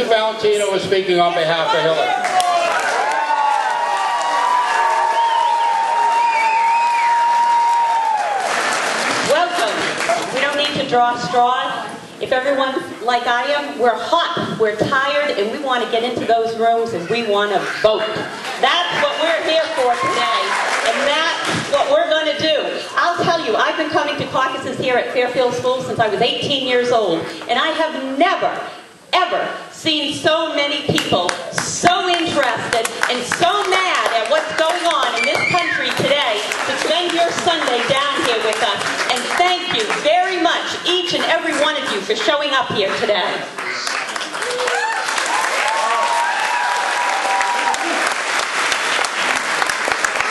Valentino is speaking on behalf of Hillary. Welcome. We don't need to draw straws. If everyone's like I am, we're hot, we're tired, and we want to get into those rooms and we want to vote. That's what we're here for today, and that's what we're going to do. I'll tell you, I've been coming to caucuses here at Fairfield School since I was 18 years old, and I have never, ever seen so many people so interested and so mad at what's going on in this country today to spend your Sunday down here with us. And thank you very much, each and every one of you, for showing up here today.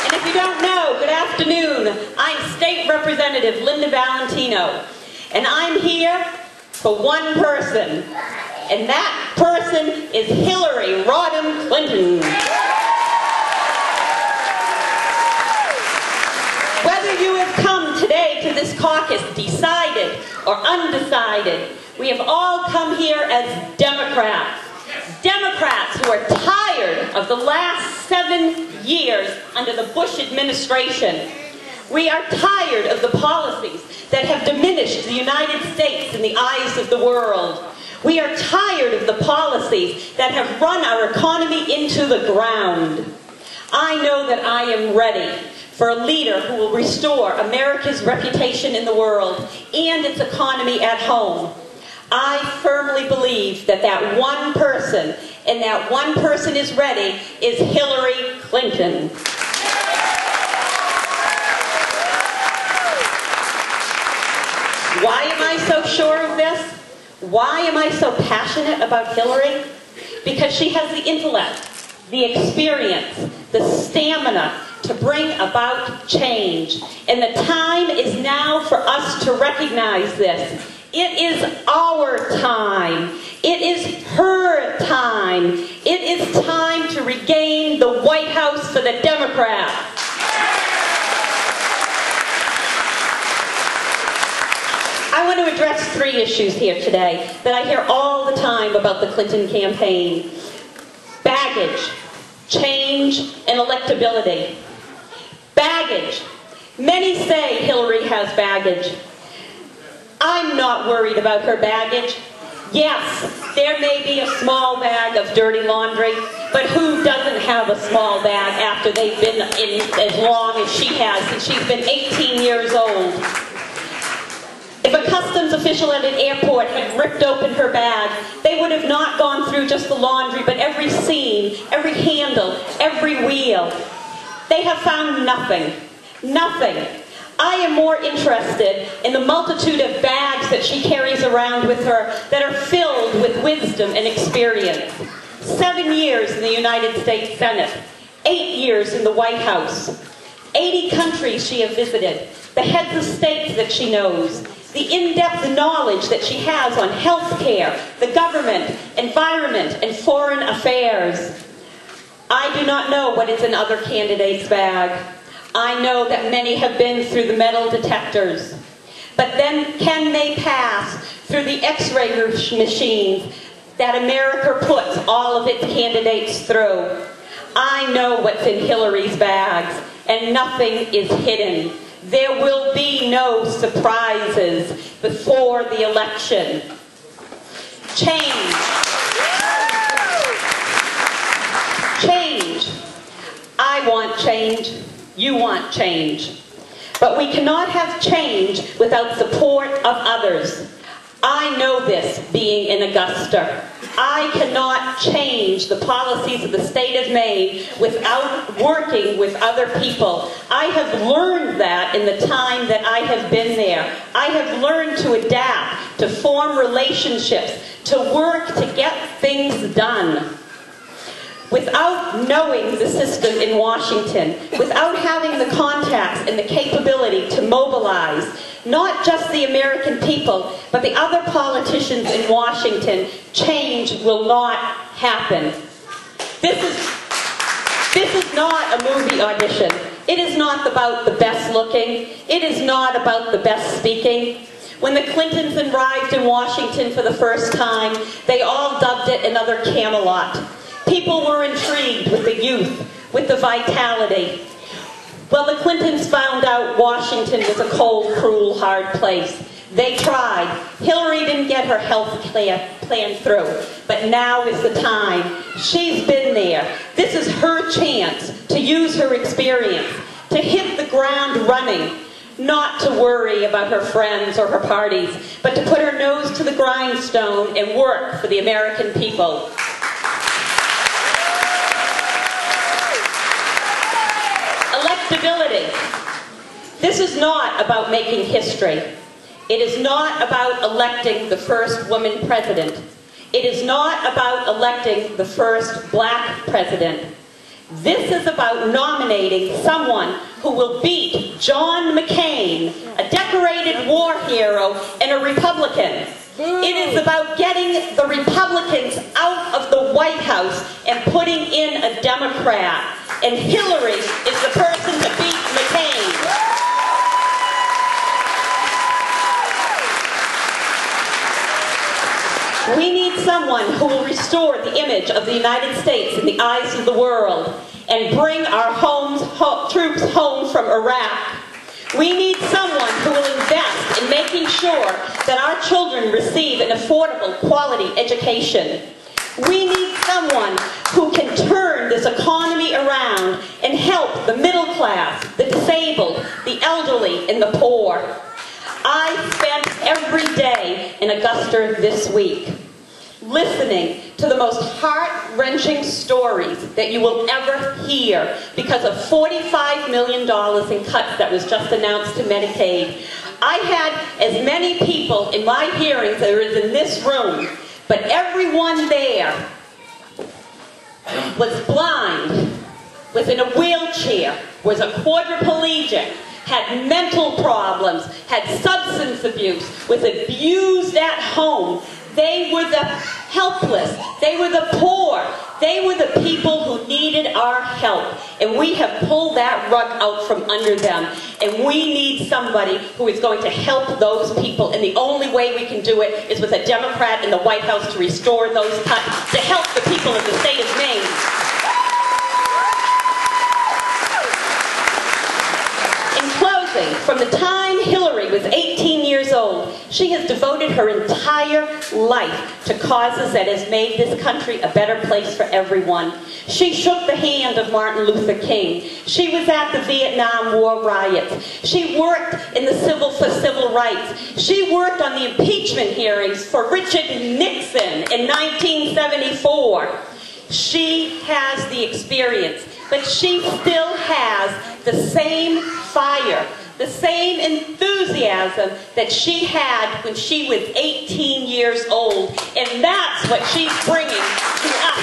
And if you don't know, good afternoon. I'm State Representative Linda Valentino, and I'm here for one person. And that person is Hillary Rodham Clinton. Whether you have come today to this caucus decided or undecided, we have all come here as Democrats. Democrats who are tired of the last 7 years under the Bush administration. We are tired of the policies that have diminished the United States in the eyes of the world. We are tired of the policies that have run our economy into the ground. I know that I am ready for a leader who will restore America's reputation in the world and its economy at home. I firmly believe that that one person, and that one person is ready, is Hillary Clinton. Why am I so sure of this? Why am I so passionate about Hillary? Because she has the intellect, the experience, the stamina to bring about change. And the time is now for us to recognize this. It is our time. It is her time. It is time to regain the White House for the Democrats. I want to address 3 issues here today that I hear all the time about the Clinton campaign. Baggage, change, and electability. Baggage. Many say Hillary has baggage. I'm not worried about her baggage. Yes, there may be a small bag of dirty laundry, but who doesn't have a small bag after they've been in as long as she has, since she's been 18 years old? If a customs official at an airport had ripped open her bag, they would have not gone through just the laundry, but every seam, every handle, every wheel. They have found nothing. Nothing. I am more interested in the multitude of bags that she carries around with her that are filled with wisdom and experience. 7 years in the United States Senate, 8 years in the White House, 80 countries she has visited, the heads of states that she knows, the in-depth knowledge that she has on health care, the government, environment, and foreign affairs. I do not know what is in other candidates' bag. I know that many have been through the metal detectors. But then can they pass through the X-ray machines that America puts all of its candidates through? I know what's in Hillary's bags, and nothing is hidden. There will be no surprises before the election. Change. Change. I want change. You want change. But we cannot have change without support of others. I know this, being in Augusta. I cannot change the policies of the state of Maine without working with other people. I have learned that in the time that I have been there. I have learned to adapt, to form relationships, to work to get things done. Without knowing the system in Washington, without having the contacts and the capability to mobilize, not just the American people, but the other politicians in Washington, change will not happen. This is not a movie audition. It is not about the best looking. It is not about the best speaking. When the Clintons arrived in Washington for the first time, they all dubbed it another Camelot. People were intrigued with the youth, with the vitality. Well, the Clintons found out Washington was a cold, cruel, hard place. They tried. Hillary didn't get her health plan through, but now is the time. She's been there. This is her chance to use her experience, to hit the ground running, not to worry about her friends or her parties, but to put her nose to the grindstone and work for the American people. Electability. This is not about making history. It is not about electing the first woman president. It is not about electing the first black president. This is about nominating someone who will beat John McCain, a decorated war hero and a Republican. It is about getting the Republicans out of the White House and putting in a Democrat. And Hillary is the person to beat McCain. We need someone who will restore the image of the United States in the eyes of the world and bring our troops home from Iraq. We need someone who will invest in making sure that our children receive an affordable, quality education. We need someone who can turn this economy around and help the middle class, the disabled, the elderly, and the poor. I spent every day in Augusta this week listening to the most heart-wrenching stories that you will ever hear because of $45 million in cuts that was just announced to Medicaid. I had as many people in my hearings that is in this room, but everyone there was blind, was in a wheelchair, was a quadriplegic, had mental problems, had substance abuse, was abused at home. They were the helpless. They were the poor. They were the people who needed our help. And we have pulled that rug out from under them. And we need somebody who is going to help those people. And the only way we can do it is with a Democrat in the White House to restore those cuts, to help the people of the state of Maine. From the time Hillary was 18 years old, she has devoted her entire life to causes that has made this country a better place for everyone. She shook the hand of Martin Luther King. She was at the Vietnam War riots. She worked in the for civil rights. She worked on the impeachment hearings for Richard Nixon in 1974. She has the experience, but she still has the same fire, the same enthusiasm that she had when she was 18 years old. And that's what she's bringing to us